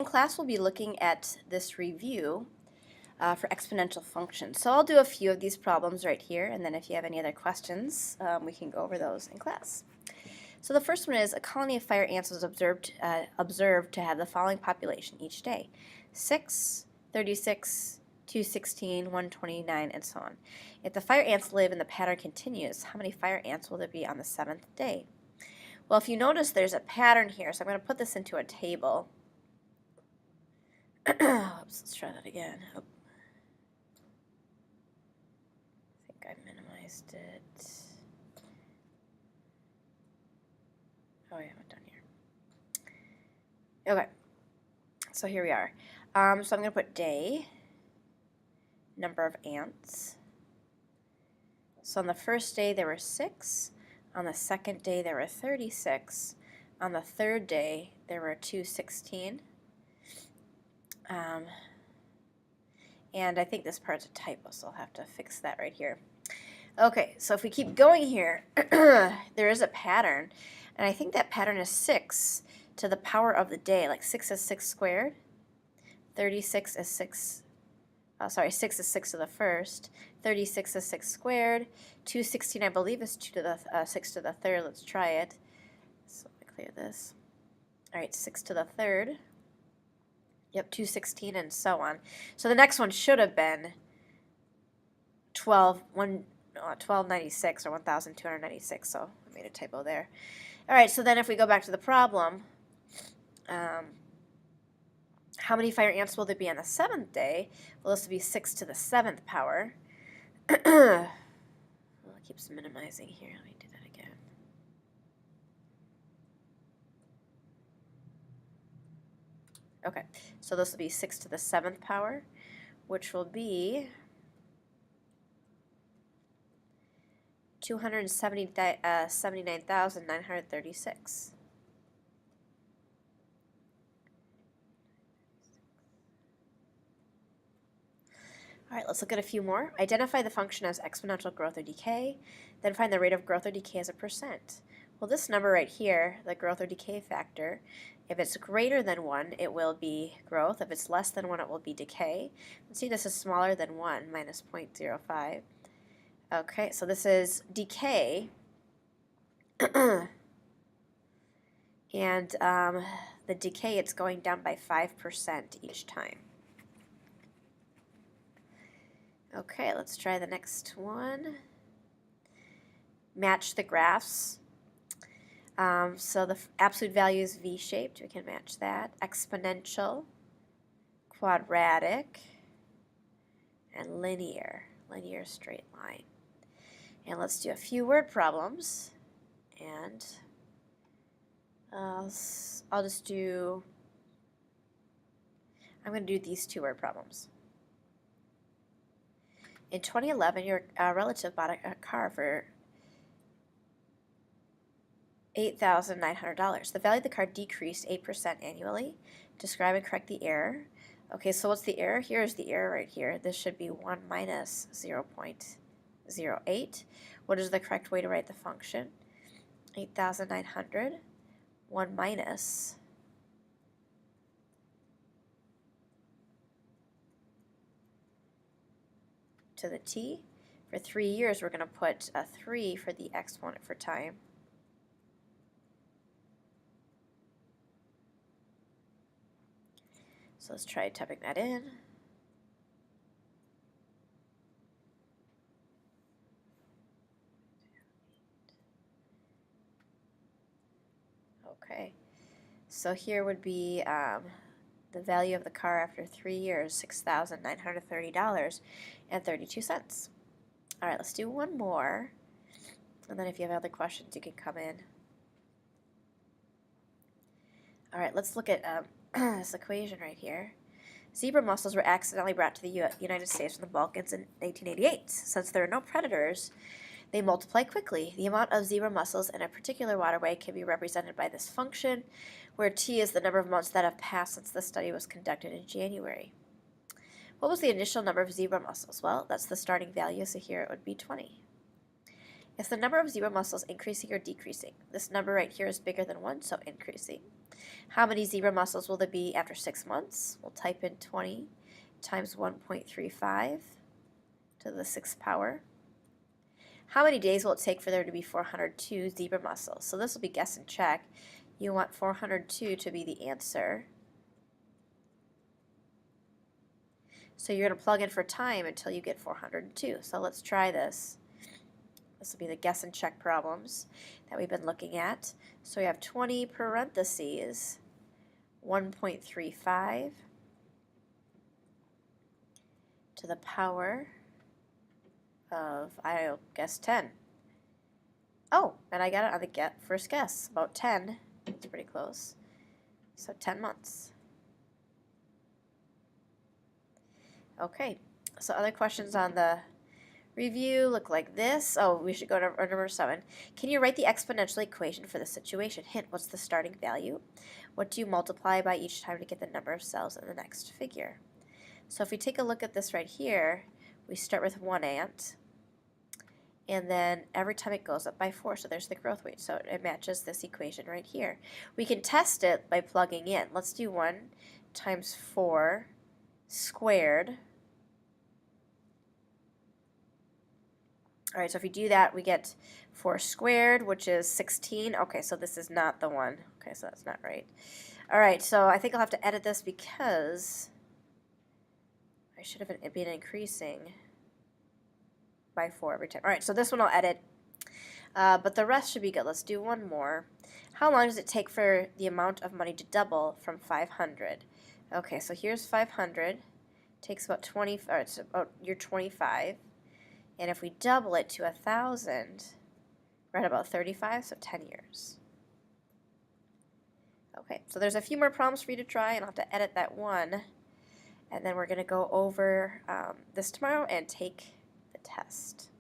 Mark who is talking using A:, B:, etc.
A: In class, we'll be looking at this review for exponential functions. So I'll do a few of these problems right here, and then if you have any other questions, we can go over those in class. So the first one is a colony of fire ants was observed to have the following population each day: 6, 36, 216, 129, and so on. If the fire ants live and the pattern continues, how many fire ants will there be on the 7th day? Well, if you notice, there's a pattern here, so I'm going to put this into a table. Oops, let's try that again. Oh. I think I minimized it. Oh, yeah, I'm down here. Okay, so here we are. So I'm going to put day, number of ants. So on the first day there were 6. On the second day there were 36. On the third day there were 216. And I think this part's a typo, so I'll have to fix that right here. Okay, so if we keep going here, there is a pattern, and I think that pattern is 6 to the power of the day, like 6 is 6 squared, 36 is 6, 6 is 6 to the first, 36 is 6 squared, 216 I believe is 2 to the 6 to the third. Let's try it. So let me clear this. All right, 6 to the third. Yep, 216 and so on. So the next one should have been 1296 or 1296, so I made a typo there. All right, so then if we go back to the problem, how many fire ants will there be on the 7th day? Well, this will be 6 to the 7th power. Well, it keeps minimizing here. Let me do that again. Okay, so this will be 6 to the 7th power, which will be 279,936. All right, let's look at a few more. Identify the function as exponential growth or decay, then find the rate of growth or decay as a percent. Well, this number right here, the growth or decay factor, if it's greater than 1, it will be growth. If it's less than 1, it will be decay. Let's see, this is smaller than 1, minus 0.05. Okay, so this is decay. And the decay, it's going down by 5% each time. Okay, let's try the next one. Match the graphs. So the absolute value is V-shaped. We can match that. Exponential, quadratic, and linear straight line. And let's do a few word problems. And I'll just do, I'm going to do these 2 word problems. In 2011, your relative bought a car for $8,900. The value of the car decreased 8% annually. Describe and correct the error. Okay, so what's the error? Here's the error right here. This should be 1 minus 0.08. What is the correct way to write the function? 8,900, 1 minus to the t. For 3 years, we're going to put a 3 for the exponent for time. So let's try typing that in. Okay, so here would be the value of the car after 3 years, $6,930.32. All right, let's do one more, and then if you have other questions, you can come in. All right, let's look at this equation right here. Zebra mussels were accidentally brought to the United States from the Balkans in 1888. Since there are no predators, they multiply quickly. The amount of zebra mussels in a particular waterway can be represented by this function, where t is the number of months that have passed since the study was conducted in January. What was the initial number of zebra mussels? Well, that's the starting value, so here it would be 20. Is the number of zebra mussels increasing or decreasing? This number right here is bigger than 1, so increasing. How many zebra mussels will there be after 6 months? We'll type in 20 times 1.35 to the 6th power. How many days will it take for there to be 402 zebra mussels? So this will be guess and check. You want 402 to be the answer. So you're going to plug in for time until you get 402. So let's try this. This will be the guess and check problems that we've been looking at. So we have 20 parentheses, 1.35 to the power of, I guess, 10. Oh, and I got it on the first guess, about 10. It's pretty close. So 10 months. Okay, so other questions on the review look like this. Oh, we should go to number 7. Can you write the exponential equation for the situation? Hint, what's the starting value? What do you multiply by each time to get the number of cells in the next figure? So if we take a look at this right here, we start with 1 ant, and then every time it goes up by 4, so there's the growth rate. So it matches this equation right here. We can test it by plugging in. Let's do 1 times 4 squared. All right, so if we do that, we get 4 squared, which is 16. Okay, so this is not the one. Okay, so that's not right. All right, so I think I'll have to edit this because I should have been increasing by 4 every time. All right, so this one I'll edit, but the rest should be good. Let's do one more. How long does it take for the amount of money to double from 500? Okay, so here's 500. Takes about 20, or it's about your 25. And if we double it to 1,000, we're at about 35, so 10 years. Okay, so there's a few more problems for you to try, and I'll have to edit that one. And then we're going to go over this tomorrow and take the test.